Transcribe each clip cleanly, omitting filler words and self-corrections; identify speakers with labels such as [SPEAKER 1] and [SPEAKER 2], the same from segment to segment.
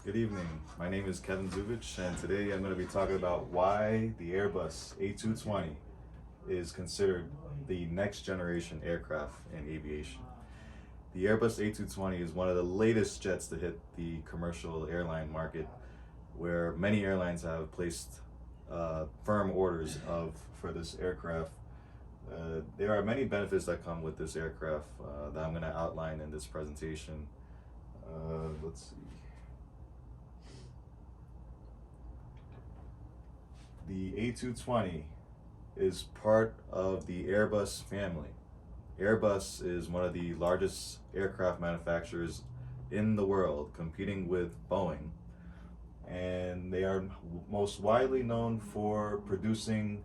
[SPEAKER 1] Good evening. My name is Kevin Zubich, and today I'm going to be talking about why the Airbus A220 is considered the next generation aircraft in aviation. The Airbus A220 is one of the latest jets to hit the commercial airline market, where many airlines have placed firm orders for this aircraft. There are many benefits that come with this aircraft that I'm going to outline in this presentation. Let's see. The A220 is part of the Airbus family. Airbus is one of the largest aircraft manufacturers in the world, competing with Boeing, and they are most widely known for producing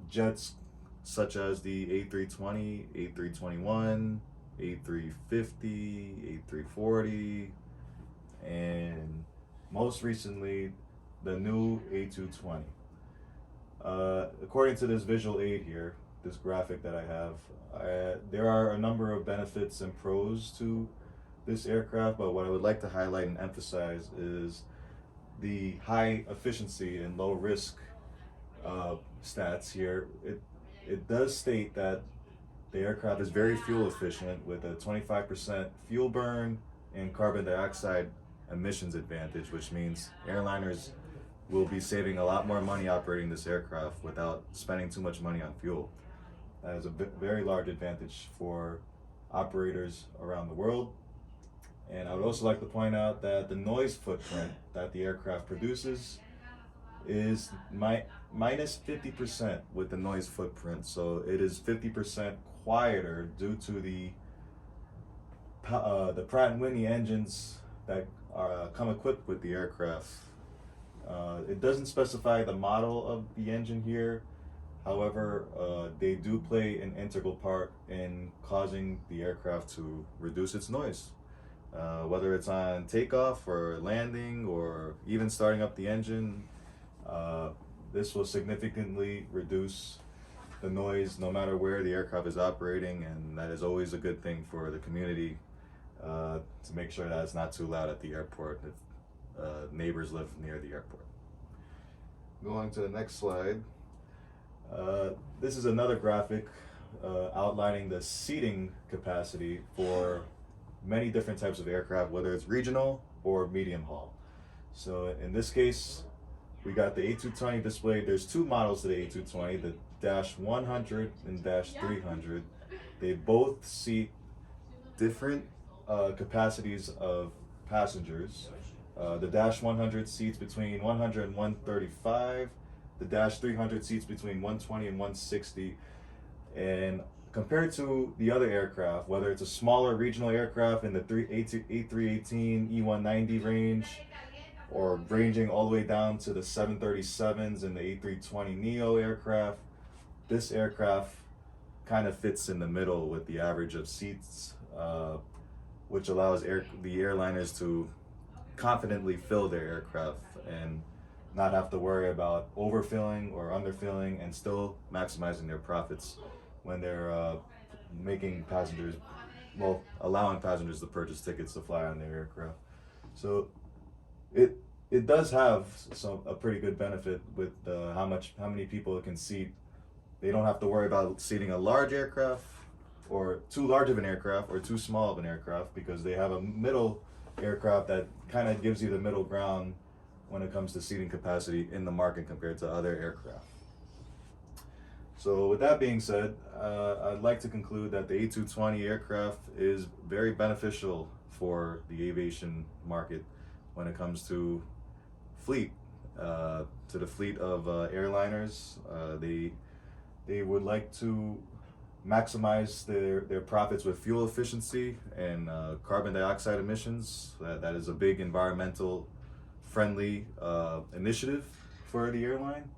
[SPEAKER 1] jets such as the A320, A321, A350, A340, and most recently the new A220. According to this visual aid here, this graphic that I have, there are a number of benefits and pros to this aircraft, but what I would like to highlight and emphasize is the high efficiency and low risk stats here. It does state that the aircraft is very fuel efficient with a 25% fuel burn and carbon dioxide emissions advantage, which means airliners will be saving a lot more money operating this aircraft without spending too much money on fuel. That is a very large advantage for operators around the world. And I would also like to point out that the noise footprint that the aircraft produces is minus 50% with the noise footprint. So it is 50% quieter due to the Pratt and Whitney engines that come equipped with the aircraft. It doesn't specify the model of the engine here. However, they do play an integral part in causing the aircraft to reduce its noise. Whether it's on takeoff or landing or even starting up the engine, this will significantly reduce the noise no matter where the aircraft is operating, and that is always a good thing for the community to make sure that it's not too loud at the airport if neighbors live near the airport. Going to the next slide. This is another graphic outlining the seating capacity for many different types of aircraft, whether it's regional or medium haul. So in this case, we got the A220 displayed. There's two models of the A220, the Dash 100 and Dash 300. They both seat different capacities of passengers. The Dash 100 seats between 100 and 135. The Dash 300 seats between 120 and 160. And compared to the other aircraft, whether it's a smaller regional aircraft in the A318, E190 range, or ranging all the way down to the 737s and the A320neo aircraft, this aircraft kind of fits in the middle with the average of seats, which allows the airliners to confidently fill their aircraft and not have to worry about overfilling or underfilling, and still maximizing their profits when they're allowing passengers to purchase tickets to fly on their aircraft. So it does have a pretty good benefit with how many people it can seat. They don't have to worry about seating a large aircraft or too large of an aircraft or too small of an aircraft, because they have a middle aircraft that kind of gives you the middle ground when it comes to seating capacity in the market compared to other aircraft. So with that being said, I'd like to conclude that the A220 aircraft is very beneficial for the aviation market when it comes to the fleet of airliners. They would like to maximize their profits with fuel efficiency and carbon dioxide emissions. That is a big environmental friendly initiative for the airline.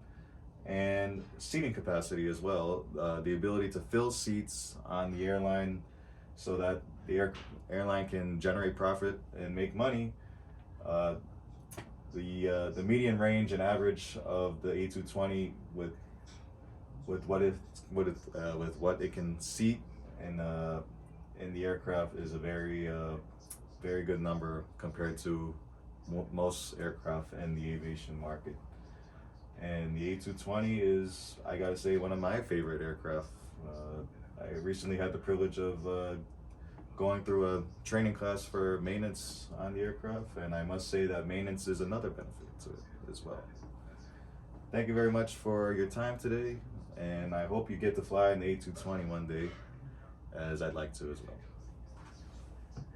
[SPEAKER 1] And seating capacity as well, the ability to fill seats on the airline so that the airline can generate profit and make money. The median range and average of the A220 with what it can seat in the aircraft is a very good number compared to most aircraft in the aviation market. And the A220 is, I gotta say, one of my favorite aircraft. I recently had the privilege of going through a training class for maintenance on the aircraft, and I must say that maintenance is another benefit to it as well. Thank you very much for your time today, and I hope you get to fly an A220 one day, as I'd like to as well.